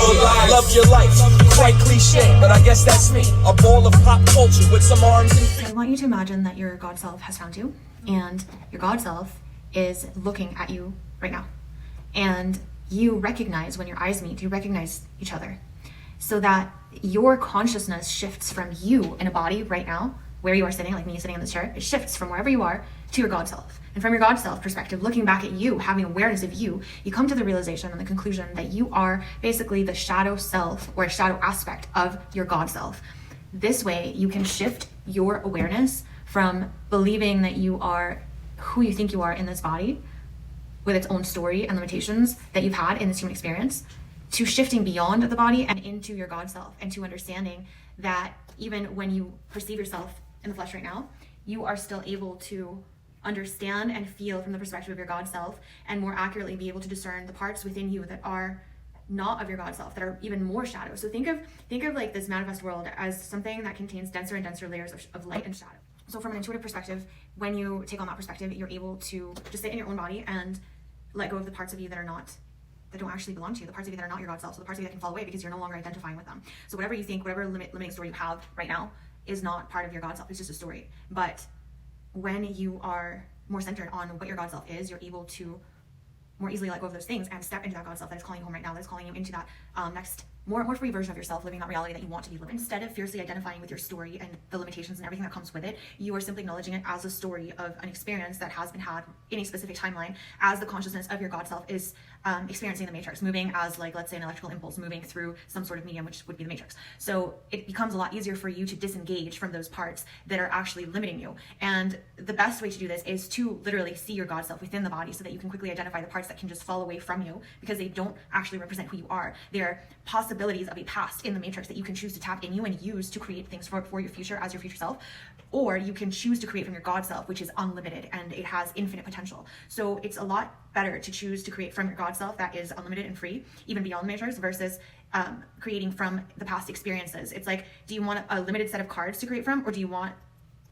Love your life, quite cliche, but I guess that's me. A ball of pop culture with some arms and feet. I want you to imagine that your God self has found you, and your God self is looking at you right now. And you recognize, when your eyes meet, you recognize each other. So that your consciousness shifts from you in a body right now, where you are sitting, like me sitting in this chair, it shifts from wherever you are to your God self. And from your God self perspective, looking back at you, having awareness of you, you come to the realization and the conclusion that you are basically the shadow self or a shadow aspect of your God self. This way, you can shift your awareness from believing that you are who you think you are in this body with its own story and limitations that you've had in this human experience, to shifting beyond the body and into your God self, and to understanding that even when you perceive yourself in the flesh right now, you are still able to understand and feel from the perspective of your God self, and more accurately be able to discern the parts within you that are not of your God self, that are even more shadow. So think of like this manifest world as something that contains denser and denser layers of light and shadow. So from an intuitive perspective, when you take on that perspective, you're able to just sit in your own body and let go of the parts of you that don't actually belong to you, the parts of you that are not your God self, so the parts of you that can fall away because you're no longer identifying with them. So whatever you think, whatever limiting story you have right now is not part of your God self, it's just a story. But when you are more centered on what your God self is, you're able to more easily let go of those things and step into that God self that is calling you home right now, that is calling you into that next more free version of yourself, living that reality that you want to be living. Instead of fiercely identifying with your story and the limitations and everything that comes with it, you are simply acknowledging it as a story of an experience that has been had in a specific timeline, as the consciousness of your God self is experiencing the matrix, moving as, like, let's say, an electrical impulse moving through some sort of medium, which would be the matrix. So it becomes a lot easier for you to disengage from those parts that are actually limiting you. And the best way to do this is to literally see your God self within the body, so that you can quickly identify the parts that can just fall away from you because they don't actually represent who you are. They're possibilities of a past in the matrix that you can choose to tap in you and use to create things for your future as your future self, or you can choose to create from your God self, which is unlimited and it has infinite potential. So it's a lot better to choose to create from your God self that is unlimited and free, even beyond the matrix, versus creating from the past experiences. It's like, do you want a limited set of cards to create from, or do you want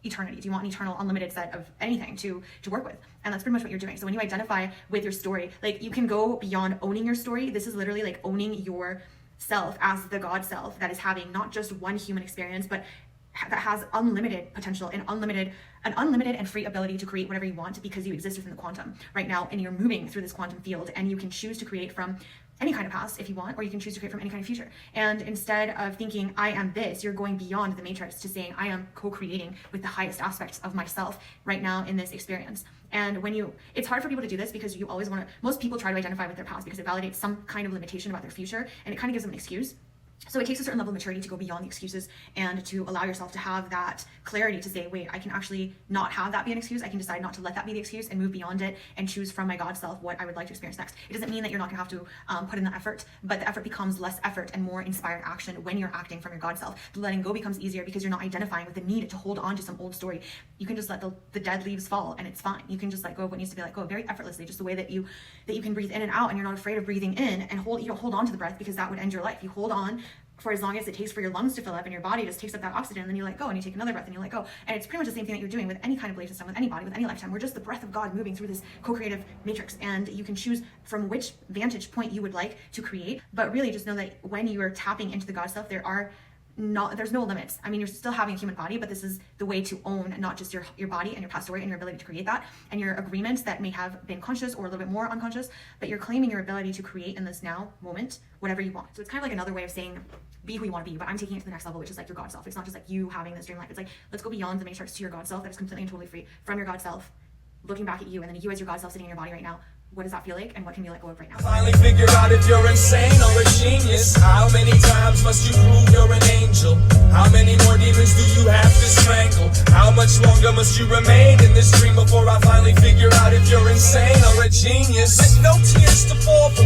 eternity? Do you want an eternal unlimited set of anything to work with? And that's pretty much what you're doing. So when you identify with your story, like, you can go beyond owning your story. This is literally like owning your self as the God self that is having not just one human experience, but that has unlimited potential and an unlimited and free ability to create whatever you want, because you exist within the quantum right now, and you're moving through this quantum field, and you can choose to create from any kind of past if you want, or you can choose to create from any kind of future. And instead of thinking I am this, you're going beyond the matrix to saying I am co-creating with the highest aspects of myself right now in this experience. And it's hard for people to do this because you always most people try to identify with their past because it validates some kind of limitation about their future, and it kind of gives them an excuse. So it takes a certain level of maturity to go beyond the excuses and to allow yourself to have that clarity to say, wait, I can actually not have that be an excuse. I can decide not to let that be the excuse and move beyond it and choose from my God self what I would like to experience next. It doesn't mean that you're not going to have to put in the effort, but the effort becomes less effort and more inspired action when you're acting from your God self. The letting go becomes easier because you're not identifying with the need to hold on to some old story. You can just let the dead leaves fall, and it's fine. You can just let go of what needs to be let go of very effortlessly, just the way that you can breathe in and out, and you're not afraid of breathing in, and you don't hold on to the breath because that would end your life. You hold on for as long as it takes for your lungs to fill up and your body just takes up that oxygen, and then you let go and you take another breath and you let go. And it's pretty much the same thing that you're doing with any kind of belief system, with any body, with any lifetime. We're just the breath of God moving through this co-creative matrix, and you can choose from which vantage point you would like to create. But really just know that when you are tapping into the God self, there's no limits. I mean, you're still having a human body, but this is the way to own not just your body and your past story and your ability to create that, and your agreements that may have been conscious or a little bit more unconscious, but you're claiming your ability to create in this now moment whatever you want. So it's kind of like another way of saying be who you want to be, but I'm taking it to the next level, which is like your God self. It's not just like you having this dream life. It's like, let's go beyond the matrix to your God self that is completely and totally free from your God self, looking back at you, and then you as your God self sitting in your body right now. What does that feel like, and what can you let go of right now? Finally figure out if you're insane or a genius. How many times must you prove you're an angel? How many more demons do you have to strangle? How much longer must you remain in this dream before I finally figure out if you're insane or a genius? Let no tears to fall from